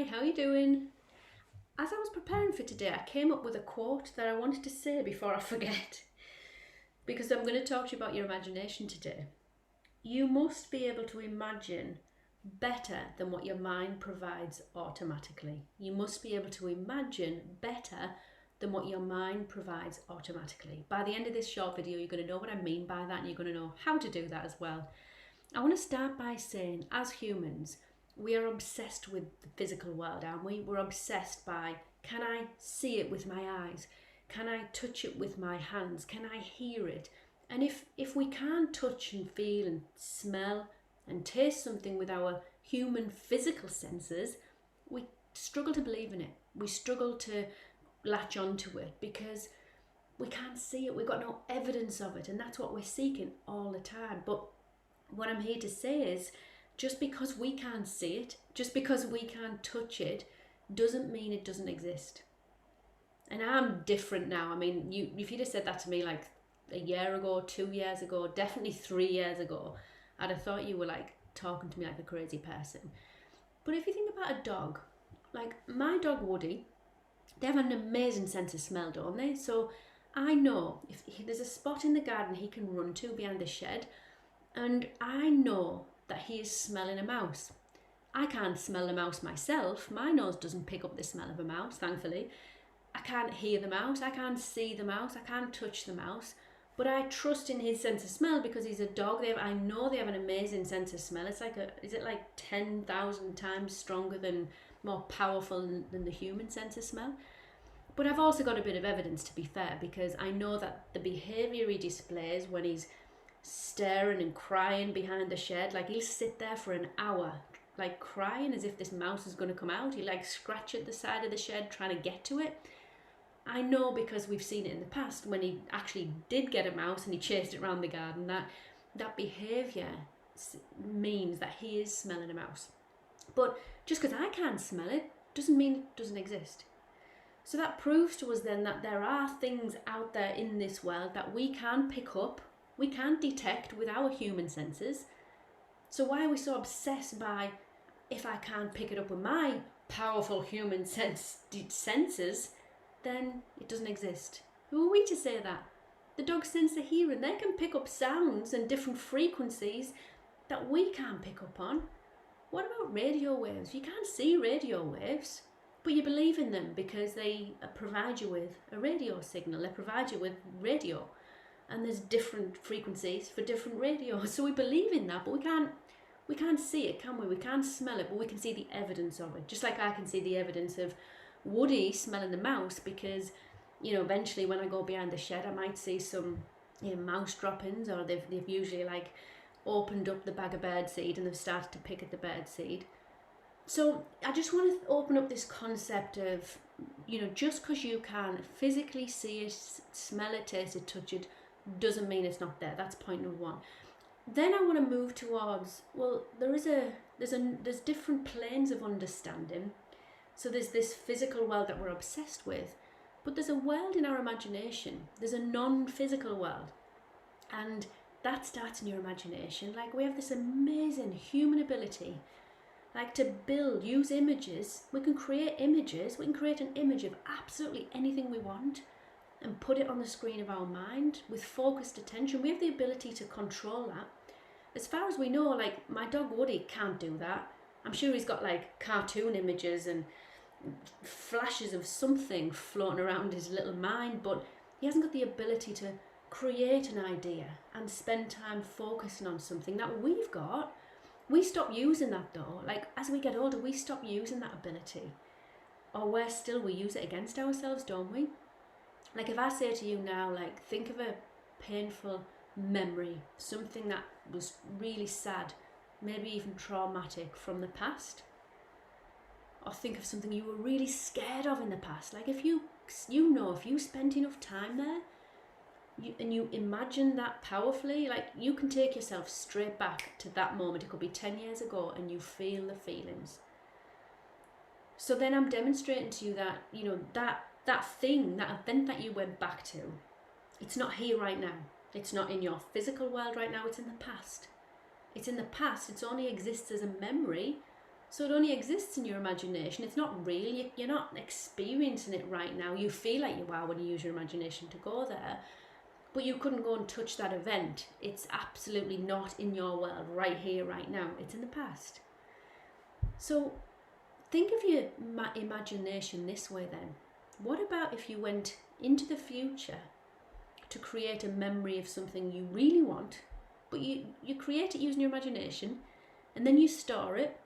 Hi, how are you doing? As I was preparing for today, I came up with a quote that I wanted to say before I forget, because I'm going to talk to you about your imagination today. You must be able to imagine better than what your mind provides automatically. You must be able to imagine better than what your mind provides automatically. By the end of this short video, you're going to know what I mean by that, and you're going to know how to do that as well. I want to start by saying, as humans, we are obsessed with the physical world, aren't we? We're obsessed by, can I see it with my eyes? Can I touch it with my hands? Can I hear it? And if we can't touch and feel and smell and taste something with our human physical senses, we struggle to believe in it. We struggle to latch onto it because we can't see it. We've got no evidence of it, and that's what we're seeking all the time. But what I'm here to say is, just because we can't see it, just because we can't touch it, doesn't mean it doesn't exist. And I'm different now. I mean, if you'd have said that to me like a year ago, 2 years ago, definitely 3 years ago, I'd have thought you were like talking to me like a crazy person. But if you think about a dog, like my dog Woody, they have an amazing sense of smell, don't they? So I know if there's a spot in the garden he can run to behind the shed, and I know that he is smelling a mouse. I can't smell a mouse myself. My nose doesn't pick up the smell of a mouse, thankfully. I can't hear the mouse. I can't see the mouse. I can't touch the mouse. But I trust in his sense of smell because he's a dog. I know they have an amazing sense of smell. It's like is it like 10,000 times stronger than, more powerful than the human sense of smell? But I've also got a bit of evidence, to be fair, because I know that the behaviour he displays when he's staring and crying behind the shed, like he'll sit there for an hour like crying as if this mouse is going to come out. He like scratch at the side of the shed trying to get to it. I know because we've seen it in the past when he actually did get a mouse and he chased it around the garden, that behaviour means that he is smelling a mouse. But just because I can't smell it doesn't mean it doesn't exist. So that proves to us then that there are things out there in this world that we can pick up, we can't detect with our human senses. So why are we so obsessed by, if I can't pick it up with my powerful human senses, then it doesn't exist? Who are we to say that? The dog's sense of hearing, they can pick up sounds and different frequencies that we can't pick up on. What about radio waves? You can't see radio waves, but you believe in them because they provide you with a radio signal, they provide you with radio. And there's different frequencies for different radios. So we believe in that, but we can't see it, can we? We can't smell it, but we can see the evidence of it. Just like I can see the evidence of Woody smelling the mouse because, eventually when I go behind the shed, I might see some mouse droppings, or they've usually like opened up the bag of birdseed and they've started to pick at the birdseed. So I just want to open up this concept of, just because you can physically see it, smell it, taste it, touch it, doesn't mean it's not there. That's point number one. Then I want to move towards, well, there's different planes of understanding. So there's this physical world that we're obsessed with, but there's a world in our imagination. There's a non-physical world, and that starts in your imagination. Like, we have this amazing human ability, like to use images. We can create images. We can create an image of absolutely anything we want and put it on the screen of our mind with focused attention. We have the ability to control that. As far as we know, like my dog Woody can't do that. I'm sure he's got like cartoon images and flashes of something floating around his little mind, but he hasn't got the ability to create an idea and spend time focusing on something that we've got. We stop using that though. Like as we get older, we stop using that ability. Or worse still, we use it against ourselves, don't we? Like if I say to you now, like think of a painful memory, something that was really sad, maybe even traumatic from the past. Or think of something you were really scared of in the past. Like if you spent enough time there, and you imagine that powerfully, like you can take yourself straight back to that moment. It could be 10 years ago and you feel the feelings. So then I'm demonstrating to you that, that thing, that event that you went back to, it's not here right now. It's not in your physical world right now. It's in the past. It's in the past. It only exists as a memory So it only exists in your imagination. It's not real. You're not experiencing it right now. You feel like you are when you use your imagination to go there, but you couldn't go and touch that event. It's absolutely not in your world right here, right now. It's in the past. So think of your imagination this way then. What about if you went into the future to create a memory of something you really want, but you create it using your imagination, and then you store it,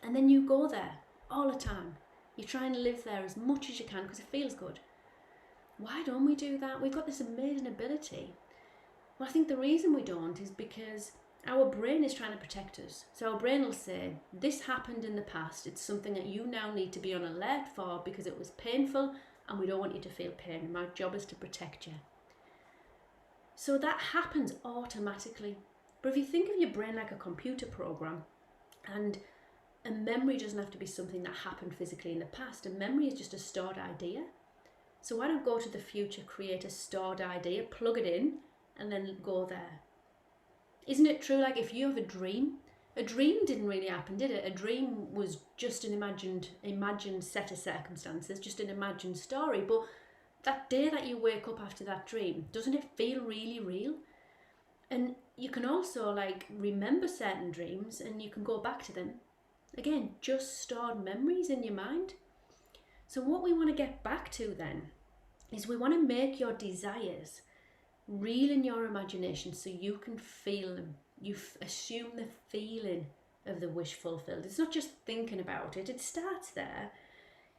and then you go there all the time. You try and live there as much as you can because it feels good. Why don't we do that? We've got this amazing ability. Well, I think the reason we don't is because our brain is trying to protect us. So our brain will say, this happened in the past. It's something that you now need to be on alert for because it was painful and we don't want you to feel pain. And my job is to protect you. So that happens automatically. But if you think of your brain like a computer program, and a memory doesn't have to be something that happened physically in the past. A memory is just a stored idea. So why not go to the future, create a stored idea, plug it in, and then go there? Isn't it true, like if you have a dream didn't really happen, did it? A dream was just an imagined set of circumstances, just an imagined story. But that day that you wake up after that dream, doesn't it feel really real? And you can also like remember certain dreams and you can go back to them. Again, just stored memories in your mind. So what we want to get back to then is we want to make your desires real in your imagination so you can feel them. You assume the feeling of the wish fulfilled. It's not just thinking about it, it starts there.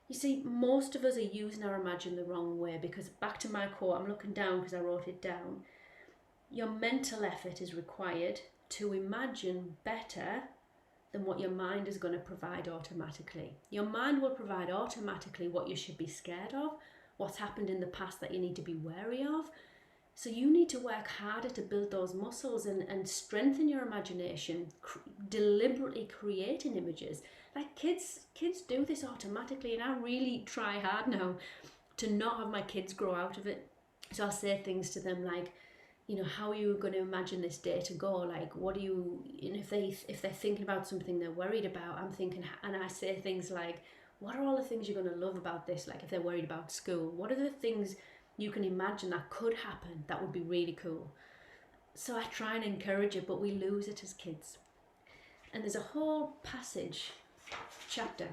You see, most of us are using our imagine the wrong way because back to my quote, I'm looking down because I wrote it down. Your mental effort is required to imagine better than what your mind is going to provide automatically. Your mind will provide automatically what you should be scared of, what's happened in the past that you need to be wary of. So you need to work harder to build those muscles and strengthen your imagination, deliberately creating images. Like kids do this automatically, and I really try hard now to not have my kids grow out of it. So I'll say things to them like, you know, how are you going to imagine this day to go? Like, what do you, and if they're thinking about something they're worried about, I'm thinking, and I say things like, what are all the things you're going to love about this? Like if they're worried about school, what are the things you can imagine that could happen that would be really cool? So I try and encourage it, but we lose it as kids. And there's a whole chapter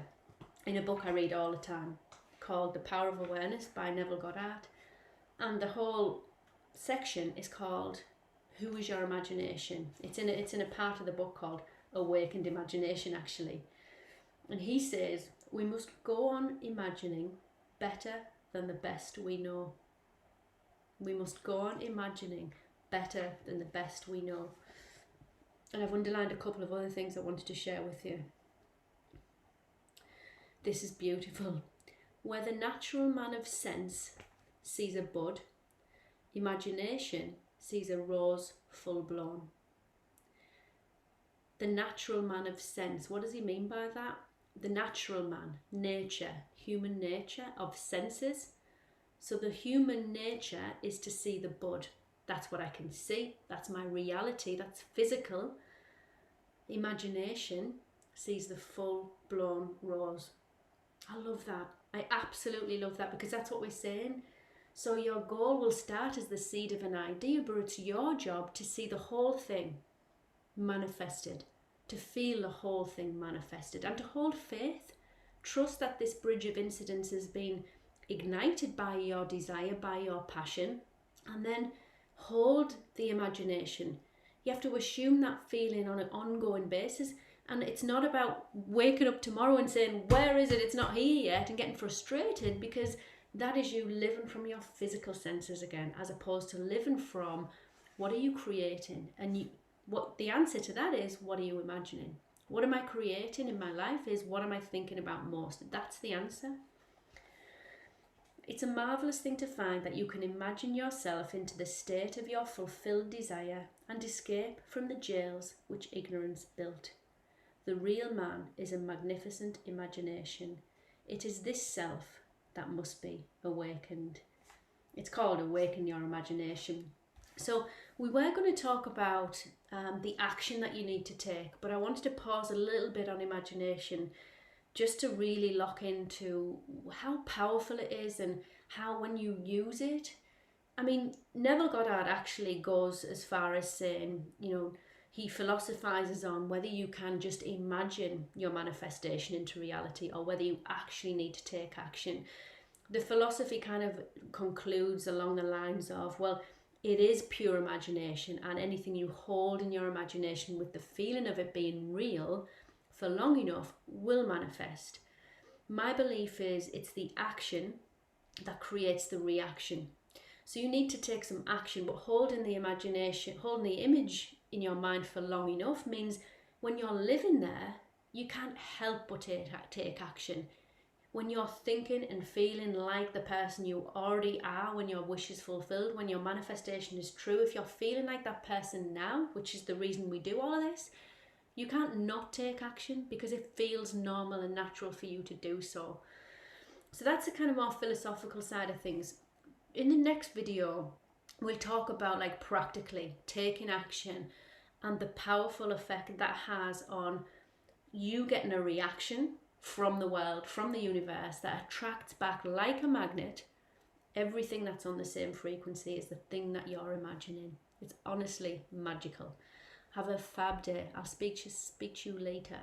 in a book I read all the time called The Power of Awareness by Neville Goddard. And the whole section is called Who is Your Imagination? It's in a part of the book called Awakened Imagination, actually. And he says we must go on imagining better than the best we know. We must go on imagining better than the best we know. And I've underlined a couple of other things I wanted to share with you. This is beautiful. Where the natural man of sense sees a bud, imagination sees a rose full blown. The natural man of sense, what does he mean by that? The natural man, nature, human nature of senses. So the human nature is to see the bud. That's what I can see. That's my reality. That's physical. Imagination sees the full blown rose. I love that. I absolutely love that because that's what we're saying. So your goal will start as the seed of an idea, but it's your job to see the whole thing manifested, to feel the whole thing manifested, and to hold faith. Trust that this bridge of incidents has been ignited by your desire, by your passion, and then hold the imagination. You have to assume that feeling on an ongoing basis. And it's not about waking up tomorrow and saying, where is it? It's not here yet, and getting frustrated, because that is you living from your physical senses again, as opposed to living from what are you creating? And what the answer to that is, what are you imagining? What am I creating in my life is what am I thinking about most? That's the answer. It's a marvellous thing to find that you can imagine yourself into the state of your fulfilled desire and escape from the jails which ignorance built. The real man is a magnificent imagination. It is this self that must be awakened. It's called Awaken Your Imagination. So We were going to talk about the action that you need to take, but I wanted to pause a little bit on imagination just to really lock into how powerful it is and how when you use it. I mean, Neville Goddard actually goes as far as saying, he philosophizes on whether you can just imagine your manifestation into reality or whether you actually need to take action. The philosophy kind of concludes along the lines of, well, it is pure imagination, and anything you hold in your imagination with the feeling of it being real for long enough will manifest. My belief is it's the action that creates the reaction. So you need to take some action, but holding the image in your mind for long enough means when you're living there, you can't help but take action. When you're thinking and feeling like the person you already are, when your wish is fulfilled, when your manifestation is true, if you're feeling like that person now, which is the reason we do all of this, you can't not take action because it feels normal and natural for you to do so. So that's a kind of more philosophical side of things. In the next video, we'll talk about like practically taking action and the powerful effect that has on you getting a reaction from the world, from the universe, that attracts back like a magnet everything that's on the same frequency as the thing that you're imagining. It's honestly magical. Have a fab day. I'll speak to you later.